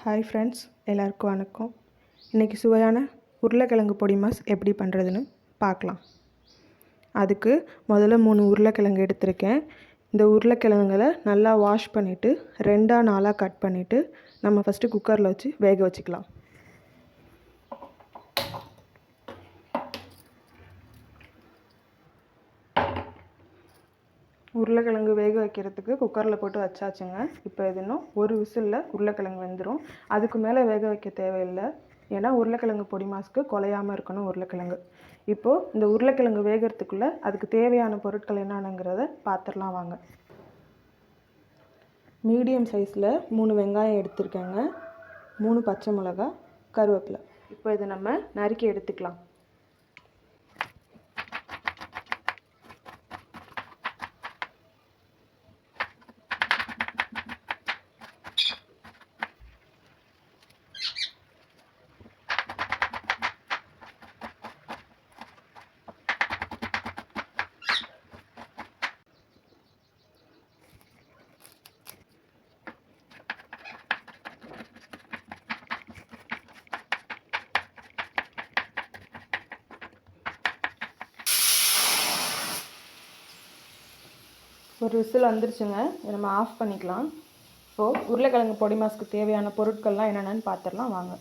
Hi friends, எல்லாருக்கும் வணக்கம். இன்றைக்கி சுவையான உருளைக்கிழங்கு பொடி மாஸ் எப்படி பண்ணுறதுன்னு பார்க்கலாம். அதுக்கு முதல்ல 3 உருளைக்கிழங்கு எடுத்திருக்கேன். இந்த உருளைக்கிழங்குகளை நல்லா வாஷ் பண்ணிவிட்டு 2 கட் பண்ணிவிட்டு நம்ம ஃபஸ்ட்டு குக்கரில் வச்சு வேக வச்சுக்கலாம். உருளைக்கிழங்கு வேக வைக்கிறதுக்கு குக்கரில் போட்டு வச்சாச்சுங்க. இப்போ இது இன்னும் ஒரு விசிலில் உருளைக்கிழங்கு வெந்துடும். அதுக்கு மேலே வேக வைக்க தேவையில்லை, ஏன்னா உருளைக்கிழங்கு பொடி மாஸ்க்கு குலையாமல் இருக்கணும் உருளைக்கிழங்கு. இப்போது இந்த உருளைக்கிழங்கு வேகிறதுக்குள்ளே அதுக்கு தேவையான பொருட்கள் என்னென்னங்கிறத பார்த்துடலாம் வாங்க. மீடியம் சைஸில் 3 வெங்காயம் எடுத்துருக்கேங்க, 3 பச்சை மிளகா, கருவேப்பிலை. இப்போ இதை நம்ம நறுக்கி எடுத்துக்கலாம். ஒரு விசில் வந்துருச்சுங்க, நம்ம ஆஃப் பண்ணிக்கலாம். இப்போது உருளைக்கிழங்கு பொடி மாஸ்க்கு தேவையான பொருட்கள்லாம் என்னென்னு பார்த்துடலாம் வாங்க.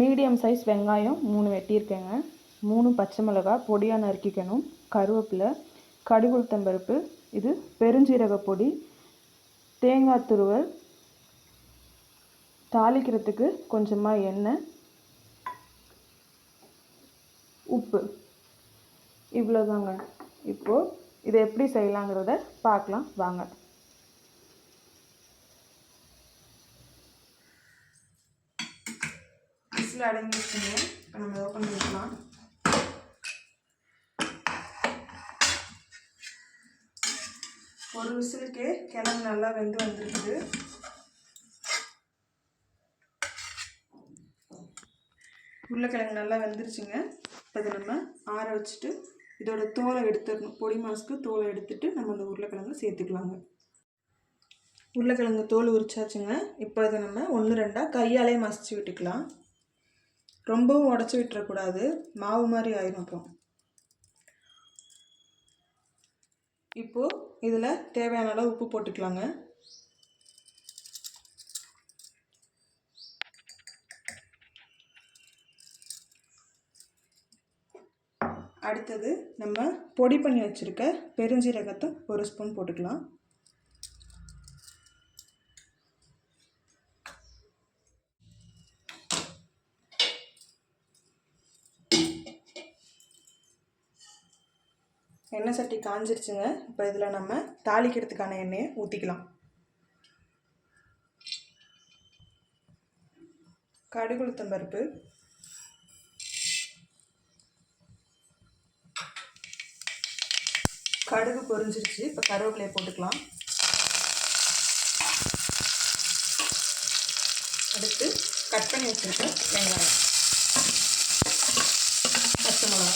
மீடியம் சைஸ் வெங்காயம் 3 வெட்டியிருக்கேங்க, 3 பச்சை மிளகா பொடியாக நறுக்கிக்கணும், கருவேப்பிலை, கடுகு உளுத்தம்பருப்பு, இது பெருஞ்சீரக பொடி, தேங்காய் துருவல், தாளிக்கிறதுக்கு கொஞ்சமாக எண்ணெய், உப்பு, இவ்வளோதாங்க. இப்போது இதை எப்படி செய்யலாங்கிறத பார்க்கலாம் வாங்க. விசில் அடங்கிடுச்சுங்க, இப்போ நம்ம ஓப்பன் பண்ணிக்கலாம். ஒரு விசிலுக்கே கிழங்கு நல்லா வெந்து வந்துருக்குது. உருளைக்கிழங்கு நல்லா வெந்துருச்சுங்க. இப்போ இதை நம்ம ஆற வச்சுட்டு இதோட தோலை எடுத்துடணும். பொடி மாஸ்க்கு தோலை எடுத்துட்டு நம்ம அந்த உருளைக்கிழங்கு சேர்த்துக்கலாங்க. உருளைக்கிழங்கு தோல் உரிச்சாச்சுங்க. இப்போ இதை நம்ம 1-2 கையாலே மசிச்சு விட்டுக்கலாம். ரொம்பவும் உடச்சி விட்டுறக்கூடாது, மாவு மாதிரி ஆயிரும் அப்புறம். இப்போது இதில் தேவையான அளவு உப்பு போட்டுக்கலாங்க. அடுத்தது நம்ம பொடி பண்ணி வச்சுருக்க பெருஞ்சீரகத்தை 1 ஸ்பூன் போட்டுக்கலாம். எண்ணெய் சட்டி காஞ்சிருச்சுங்க. இப்போ இதில் நம்ம தாளிக்கிறதுக்கான எண்ணெயை ஊற்றிக்கலாம். கடுகு உளுத்தம்பருப்பு, கடுகு பொரிஞ்சிருச்சு. இப்போ கருவேப்பிலையை போட்டுக்கலாம். அடுத்து கட் பண்ணி வச்சுருக்க வெங்காயம், பச்சை மிளகா,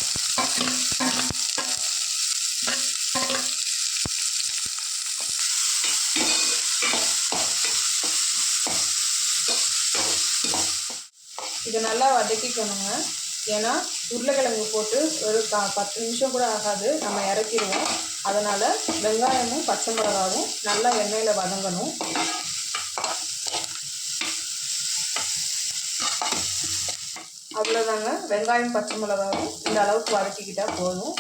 இதை நல்லா வதக்கிக்கணுங்க. ஏன்னா உருளைக்கிழங்கு போட்டு ஒரு 10 நிமிஷம் கூட ஆகாது, நம்ம இறக்கிடுவோம். அதனால் வெங்காயமும் பச்சை மிளகாவும் நல்லா எண்ணெயில் வதங்கணும். அவ்வளோதாங்க, வெங்காயம் பச்சை மிளகாவும் இந்த அளவுக்கு வதக்கிக்கிட்டால் போதும்.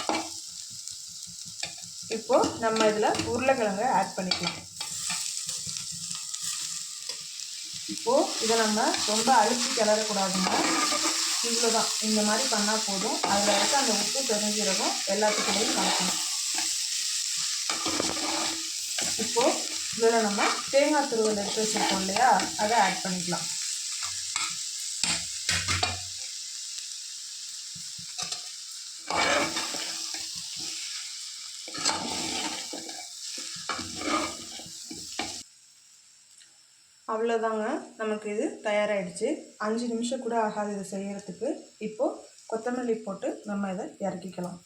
இப்போது நம்ம இதில் உருளைக்கிழங்கை ஆட் பண்ணிக்கலாம். இப்போது இதை நம்ம ரொம்ப அழுத்தி கிளறக்கூடாதுங்க. இவ்வளோதான், இந்த மாதிரி பண்ணால் போதும். அதில் இருக்க அந்த உப்பு பெருஞ்சீரகம் எல்லாத்துக்குள்ளேயும் கலக்கணும். இப்போது இதில் நம்ம தேங்காய் துருவல் எடுத்து வச்சுருக்கோம் இல்லையா, அதை ஆட் பண்ணிக்கலாம். அவ்வளோதாங்க, நமக்கு இது தயாராகிடுச்சு. 5 நிமிஷம் கூட ஆகாது இது செய்கிறதுக்கு. இப்போது கொத்தமல்லி போட்டு நம்ம இதை இறக்கிக்கலாம்.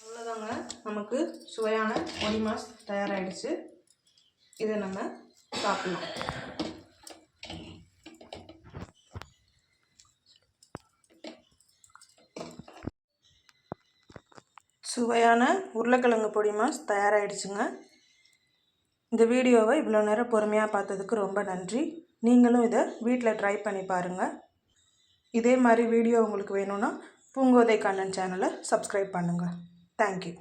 அவ்வளோதாங்க, நமக்கு சுவையான பொடி மாஸ் தயாராகிடுச்சு. இதை நம்ம சாப்பிடலாம். சுவையான உருளைக்கிழங்கு பொடி மாஸ் தயாராகிடுச்சுங்க. இந்த வீடியோவை இவ்வளோ நேரம் பொறுமையாக பார்த்ததுக்கு ரொம்ப நன்றி. நீங்களும் இதை வீட்டில் ட்ரை பண்ணி பாருங்கள். இதே மாதிரி வீடியோ உங்களுக்கு வேணும்னா பூங்கோதை கண்ணன் சேனலை சப்ஸ்கிரைப் பண்ணுங்கள். தேங்க்யூ.